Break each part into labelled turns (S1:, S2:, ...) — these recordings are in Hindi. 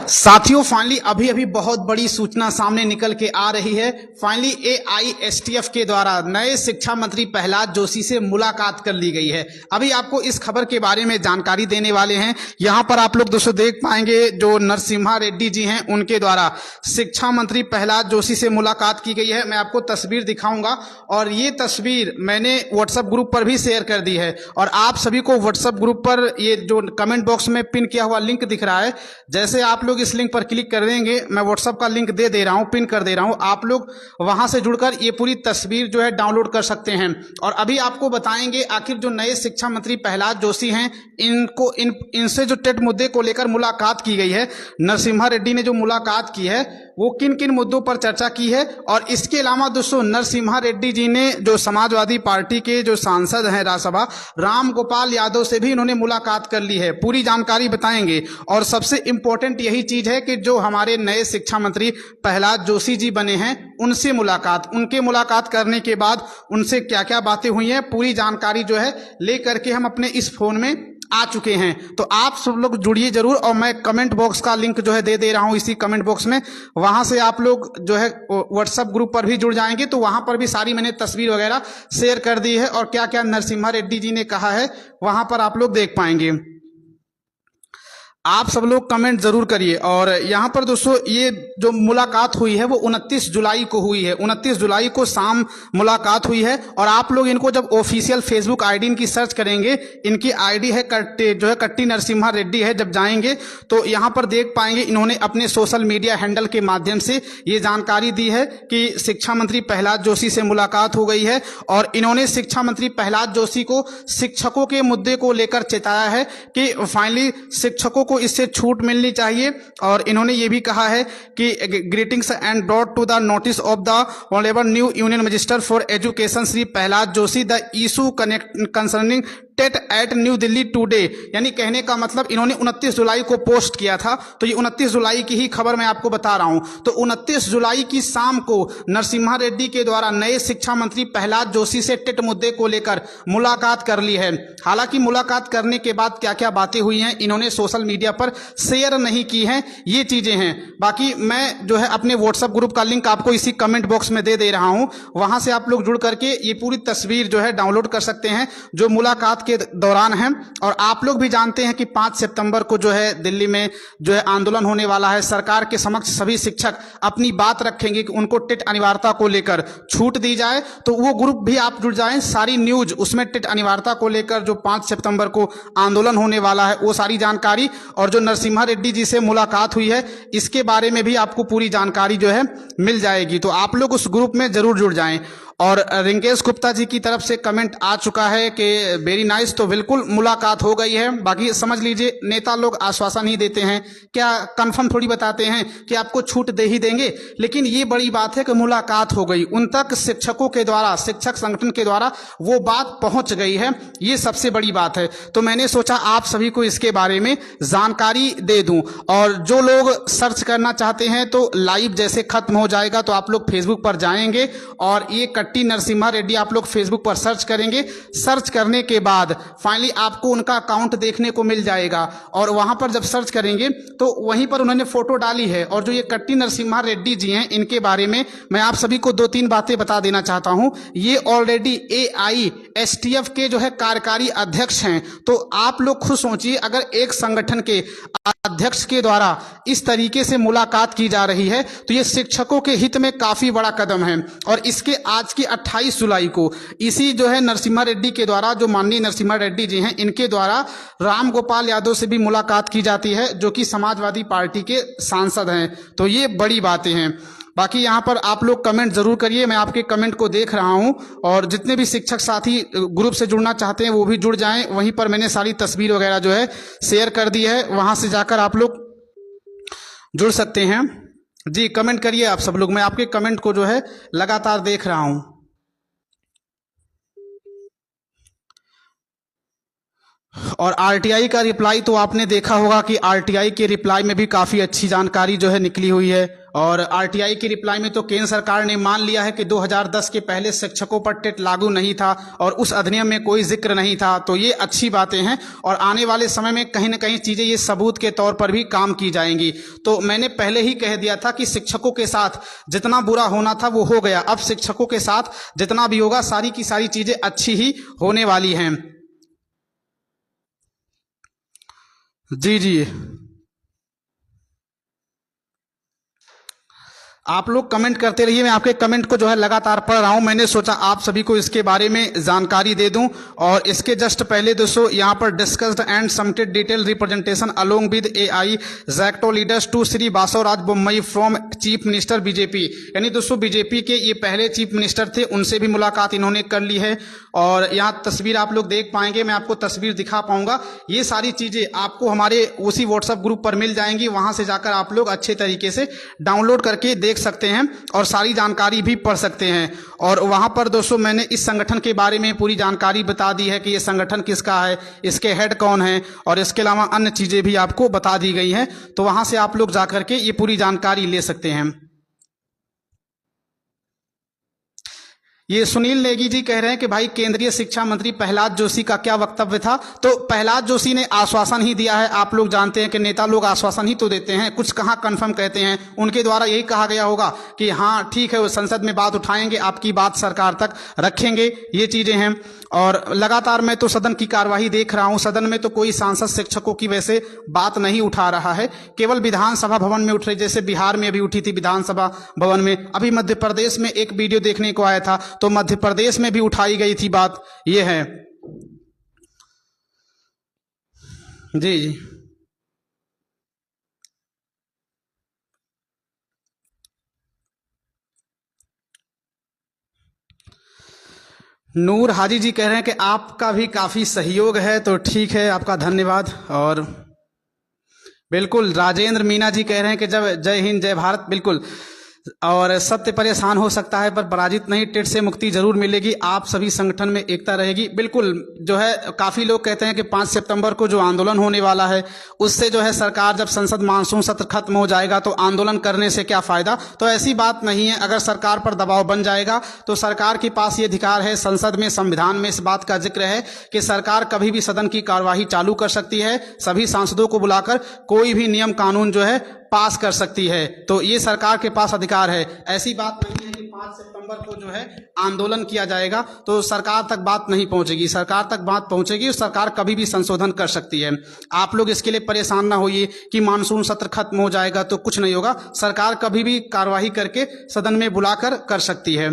S1: साथियों, फाइनली अभी अभी बहुत बड़ी सूचना सामने निकल के आ रही है। फाइनली एआईएसटीएफ के द्वारा नए शिक्षा मंत्री प्रहलाद जोशी से मुलाकात कर ली गई है। अभी आपको इस खबर के बारे में जानकारी देने वाले हैं। यहां पर आप लोग दोस्तों देख पाएंगे, जो नरसिम्हा रेड्डी जी हैं उनके द्वारा शिक्षा मंत्री प्रहलाद जोशी से मुलाकात की गई है। मैं आपको तस्वीर दिखाऊंगा और ये तस्वीर मैंने व्हाट्सएप ग्रुप पर भी शेयर कर दी है और आप सभी को व्हाट्सएप ग्रुप पर ये जो कमेंट बॉक्स में पिन किया हुआ लिंक दिख रहा है, जैसे आप लोग इस लिंक पर क्लिक कर देंगे, मैं व्हाट्सएप का लिंक दे रहा हूं, पिन कर दे रहा हूं, आप लोग वहां से जुड़कर ये पूरी तस्वीर जो है डाउनलोड कर सकते हैं। और अभी आपको बताएंगे आखिर जो नए शिक्षा मंत्री प्रहलाद जोशी हैं, इनसे जो टेट मुद्दे को लेकर मुलाकात की गई है, नरसिम्हा रेड्डी ने जो मुलाकात की है वो किन किन मुद्दों पर चर्चा की है। और इसके अलावा दोस्तों नरसिम्हा रेड्डी जी ने जो समाजवादी पार्टी के जो सांसद हैं राज्यसभा राम गोपाल यादव से भी इन्होंने मुलाकात कर ली है, पूरी जानकारी बताएंगे। और सबसे इंपॉर्टेंट यही चीज है कि जो हमारे नए शिक्षा मंत्री प्रहलाद जोशी जी बने हैं उनसे उनके मुलाकात करने के बाद उनसे क्या क्या बातें हुई हैं, पूरी जानकारी जो है लेकर के हम अपने इस फोन में आ चुके हैं। तो आप सब लोग जुड़िए जरूर और मैं कमेंट बॉक्स का लिंक जो है दे रहा हूं इसी कमेंट बॉक्स में, वहां से आप लोग जो है व्हाट्सएप ग्रुप पर भी जुड़ जाएंगे तो वहां पर भी सारी मैंने तस्वीर वगैरह शेयर कर दी है और क्या क्या नरसिम्हा रेड्डी जी ने कहा है वहां पर आप लोग देख पाएंगे। आप सब लोग कमेंट जरूर करिए। और यहाँ पर दोस्तों ये जो मुलाकात हुई है वो 29 जुलाई को हुई है, 29 जुलाई को शाम मुलाकात हुई है। और आप लोग इनको जब ऑफिशियल फेसबुक आईडी इनकी सर्च करेंगे, इनकी आईडी है कट्टी नरसिम्हा रेड्डी है, जब जाएंगे तो यहाँ पर देख पाएंगे इन्होंने अपने सोशल मीडिया हैंडल के माध्यम से ये जानकारी दी है कि शिक्षा मंत्री प्रहलाद जोशी से मुलाकात हो गई है। और इन्होंने शिक्षा मंत्री प्रहलाद जोशी को शिक्षकों के मुद्दे को लेकर चेताया है कि फाइनली शिक्षकों को इससे छूट मिलनी चाहिए। और इन्होंने ये भी कहा है कि greetings and brought to the notice of the honourable new union minister for education Shri Prahlad Joshi the issue concerning TET at New Delhi today. यानी कहने का मतलब इन्होंने 29 जुलाई को पोस्ट किया था, तो ये 29 जुलाई की ही खबर मैं आपको बता रहा हूं। तो 29 जुलाई की शाम को नरसिम्हा रेड्डी के द्वारा नए शिक्षा मंत्री प्रहलाद जोशी से टेट मुद्दे को लेकर मुलाकात कर ली है। हालांकि मुलाकात करने के बाद क्या क्या बातें हुई हैं इन्होंने सोशल मीडिया पर शेयर नहीं की हैं, ये चीजें हैं। बाकी मैं जो है अपने व्हाट्सएप ग्रुप का लिंक आपको इसी कमेंट बॉक्स में दे रहा हूं, वहां से आप लोग जुड़ करके ये पूरी तस्वीर जो है डाउनलोड कर सकते हैं जो मुलाकात के दौरान है। और आप लोग भी जानते हैं कि 5 सितंबर को जो है दिल्ली में जो है आंदोलन होने वाला है। सरकार के समक्ष सभी शिक्षक अपनी बात रखेंगे कि उनको टेट अनिवार्यता को लेकर छूट दी जाए, तो वो ग्रुप भी आप जुड़ जाएं, सारी न्यूज उसमें टेट अनिवार्यता को लेकर जो 5 सितंबर को आंदोलन होने वाला है वो सारी जानकारी, और जो नरसिम्हा रेड्डी जी से मुलाकात हुई है इसके बारे में भी आपको पूरी जानकारी जो है मिल जाएगी। तो आप लोग उस ग्रुप में जरूर जुड़ जाएं। और रिंकेश गुप्ता जी की तरफ से कमेंट आ चुका है कि वेरी नाइस, तो बिल्कुल मुलाकात हो गई है। बाकी समझ लीजिए नेता लोग आश्वासन ही देते हैं, क्या कंफर्म थोड़ी बताते हैं कि आपको छूट दे ही देंगे। लेकिन ये बड़ी बात है कि मुलाकात हो गई, उन तक शिक्षकों के द्वारा, शिक्षक संगठन के द्वारा वो बात पहुंच गई है, ये सबसे बड़ी बात है। तो मैंने सोचा आप सभी को इसके बारे में जानकारी दे दूं। और जो लोग सर्च करना चाहते हैं तो लाइव जैसे खत्म हो जाएगा तो आप लोग फेसबुक पर जाएंगे और ये कट्टी नरसिम्हा रेड्डी आप लोग फेसबुक पर सर्च करेंगे। सर्च करने के बाद फाइनली आपको उनका अकाउंट देखने को मिल जाएगा और वहां पर जब सर्च करेंगे तो वहीं पर उन्होंने फोटो डाली है। और जो ये कट्टी नरसिम्हा रेड्डी जी हैं इनके बारे में मैं आप सभी को 2-3 बातें बता देना चाहता हूं। ये ऑलरेडी एआईएसटीएफ के जो है कार्यकारी अध्यक्ष हैं। तो आप लोग खुद सोचिए, अगर एक संगठन के अध्यक्ष के द्वारा इस तरीके से मुलाकात की जा रही है तो ये शिक्षकों के हित में काफी बड़ा कदम है। और इसके आज की 28 जुलाई को इसी जो है नरसिम्हा रेड्डी के द्वारा, जो माननीय नरसिम्हा रेड्डी जी हैं इनके द्वारा राम गोपाल यादव से भी मुलाकात की जाती है जो कि समाजवादी पार्टी के सांसद हैं। तो ये बड़ी बातें हैं। बाकी यहाँ पर आप लोग कमेंट जरूर करिए, मैं आपके कमेंट को देख रहा हूँ। और जितने भी शिक्षक साथी ग्रुप से जुड़ना चाहते हैं वो भी जुड़ जाएं, वहीं पर मैंने सारी तस्वीर वगैरह जो है शेयर कर दी है, वहां से जाकर आप लोग जुड़ सकते हैं। जी कमेंट करिए आप सब लोग, मैं आपके कमेंट को जो है लगातार देख रहा हूं। और आरटीआई का रिप्लाई तो आपने देखा होगा कि आरटीआई के रिप्लाई में भी काफ़ी अच्छी जानकारी जो है निकली हुई है। और आरटीआई के रिप्लाई में तो केंद्र सरकार ने मान लिया है कि 2010 के पहले शिक्षकों पर टेट लागू नहीं था और उस अधिनियम में कोई जिक्र नहीं था। तो ये अच्छी बातें हैं और आने वाले समय में कहीं ना कहीं चीज़ें ये सबूत के तौर पर भी काम की जाएंगी। तो मैंने पहले ही कह दिया था कि शिक्षकों के साथ जितना बुरा होना था वो हो गया। अब शिक्षकों के साथ जितना भी होगा सारी की सारी चीज़ें अच्छी ही होने वाली हैं। जी जी, आप लोग कमेंट करते रहिए, मैं आपके कमेंट को जो है लगातार पढ़ रहा हूं। मैंने सोचा आप सभी को इसके बारे में जानकारी दे दूं। और इसके जस्ट पहले दोस्तों यहां पर discussed and submitted detail representation along with AI JACTO leaders to Shri Basavaraj Bommai from chief minister BJP. यानी दोस्तों बीजेपी के ये पहले चीफ मिनिस्टर थे, उनसे भी मुलाकात इन्होंने कर ली है। और यहाँ तस्वीर आप लोग देख पाएंगे, मैं आपको तस्वीर दिखा पाऊंगा। ये सारी चीजें आपको हमारे उसी व्हाट्सएप ग्रुप पर मिल जाएंगी, वहां से जाकर आप लोग अच्छे तरीके से डाउनलोड करके देख सकते हैं और सारी जानकारी भी पढ़ सकते हैं। और वहां पर दोस्तों मैंने इस संगठन के बारे में पूरी जानकारी बता दी है कि ये संगठन किसका है, इसके हेड कौन है और इसके अलावा अन्य चीजें भी आपको बता दी गई हैं। तो वहां से आप लोग जाकर के ये पूरी जानकारी ले सकते हैं। ये सुनील नेगी जी कह रहे हैं कि भाई केंद्रीय शिक्षा मंत्री प्रहलाद जोशी का क्या वक्तव्य था। तो प्रहलाद जोशी ने आश्वासन ही दिया है। आप लोग जानते हैं कि नेता लोग आश्वासन ही तो देते हैं, कुछ कहाँ कंफर्म कहते हैं। उनके द्वारा यही कहा गया होगा कि हाँ ठीक है वो संसद में बात उठाएंगे, आपकी बात सरकार तक रखेंगे, ये चीजें हैं। और लगातार मैं तो सदन की कार्यवाही देख रहा हूं, सदन में तो कोई सांसद शिक्षकों की वैसे बात नहीं उठा रहा है, केवल विधानसभा भवन में उठ रही। जैसे बिहार में अभी उठी थी विधानसभा भवन में, अभी मध्य प्रदेश में एक वीडियो देखने को आया था तो मध्य प्रदेश में भी उठाई गई थी बात, ये है। जी जी, नूर हाजी जी कह रहे हैं कि आपका भी काफी सहयोग है, तो ठीक है, आपका धन्यवाद। और बिल्कुल राजेंद्र मीना जी कह रहे हैं कि जब जय हिंद जय भारत, बिल्कुल। और सत्य परेशान हो सकता है पर पराजित नहीं, टेट से मुक्ति जरूर मिलेगी, आप सभी संगठन में एकता रहेगी। बिल्कुल जो है काफी लोग कहते हैं कि 5 सितंबर को जो आंदोलन होने वाला है उससे जो है सरकार, जब संसद मानसून सत्र खत्म हो जाएगा तो आंदोलन करने से क्या फायदा। तो ऐसी बात नहीं है। अगर सरकार पर दबाव बन जाएगा तो सरकार के पास ये अधिकार है, संसद में संविधान में इस बात का जिक्र है कि सरकार कभी भी सदन की कार्यवाही चालू कर सकती है, सभी सांसदों को बुलाकर कोई भी नियम कानून जो है पास कर सकती है। तो ये सरकार के पास अधिकार है। ऐसी बात नहीं है कि 5 सितंबर को जो है आंदोलन किया जाएगा तो सरकार तक बात नहीं पहुंचेगी। सरकार तक बात पहुंचेगी और सरकार कभी भी संशोधन कर सकती है। आप लोग इसके लिए परेशान ना होइए कि मानसून सत्र खत्म हो जाएगा तो कुछ नहीं होगा। सरकार कभी भी कार्यवाही करके सदन में बुलाकर कर सकती है।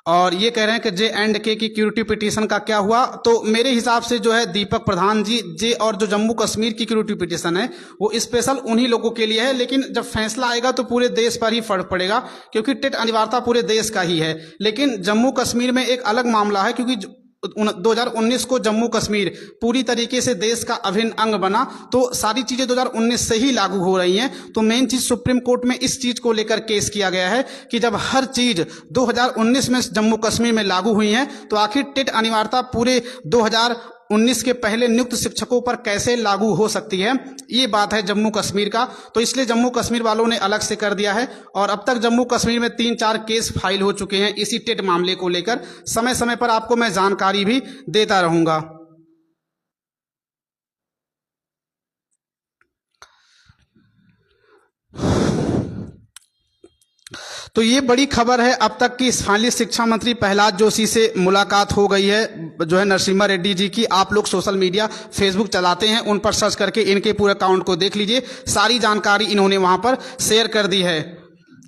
S1: और ये कह रहे हैं कि J&K की क्यूरिटी पिटीशन का क्या हुआ। तो मेरे हिसाब से जो है दीपक प्रधान जी और जो जम्मू कश्मीर की क्यूरिटी पिटीशन है वो स्पेशल उन्हीं लोगों के लिए है, लेकिन जब फैसला आएगा तो पूरे देश पर ही फर्क पड़ेगा क्योंकि टेट अनिवार्यता पूरे देश का ही है। लेकिन जम्मू कश्मीर में एक अलग मामला है क्योंकि 2019 को जम्मू कश्मीर पूरी तरीके से देश का अभिन्न अंग बना, तो सारी चीजें 2019 से ही लागू हो रही हैं। तो मेन चीज सुप्रीम कोर्ट में इस चीज को लेकर केस किया गया है कि जब हर चीज 2019 में जम्मू कश्मीर में लागू हुई है तो आखिर टेट अनिवार्यता पूरे 2019 के पहले नियुक्त शिक्षकों पर कैसे लागू हो सकती है, ये बात है जम्मू कश्मीर का। तो इसलिए जम्मू कश्मीर वालों ने अलग से कर दिया है और अब तक जम्मू कश्मीर में 3-4 केस फाइल हो चुके हैं इसी टेट मामले को लेकर। समय समय पर आपको मैं जानकारी भी देता रहूंगा। तो ये बड़ी खबर है अब तक की, स्थानीय शिक्षा मंत्री प्रहलाद जोशी से मुलाकात हो गई है जो है नरसिम्हा रेड्डी जी की। आप लोग सोशल मीडिया फेसबुक चलाते हैं, उन पर सर्च करके इनके पूरे अकाउंट को देख लीजिए, सारी जानकारी इन्होंने वहां पर शेयर कर दी है।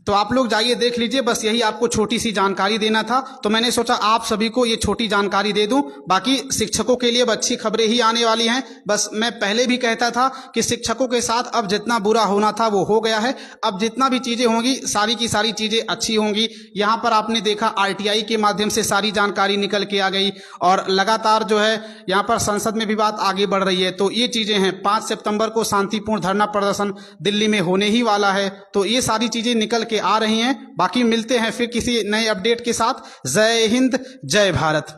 S1: तो आप लोग जाइए देख लीजिए। बस यही आपको छोटी सी जानकारी देना था, तो मैंने सोचा आप सभी को ये छोटी जानकारी दे दूं। बाकी शिक्षकों के लिए अब अच्छी खबरें ही आने वाली हैं। बस मैं पहले भी कहता था कि शिक्षकों के साथ अब जितना बुरा होना था वो हो गया है। अब जितना भी चीजें होंगी सारी की सारी चीजें अच्छी होंगी। यहाँ पर आपने देखा आरटीआई के माध्यम से सारी जानकारी निकल के आ गई और लगातार जो है यहाँ पर संसद में भी बात आगे बढ़ रही है। तो ये चीजें हैं। 5 सितंबर को शांतिपूर्ण धरना प्रदर्शन दिल्ली में होने ही वाला है। तो ये सारी चीजें निकल के आ रही हैं। बाकी मिलते हैं फिर किसी नए अपडेट के साथ। जय हिंद जय भारत।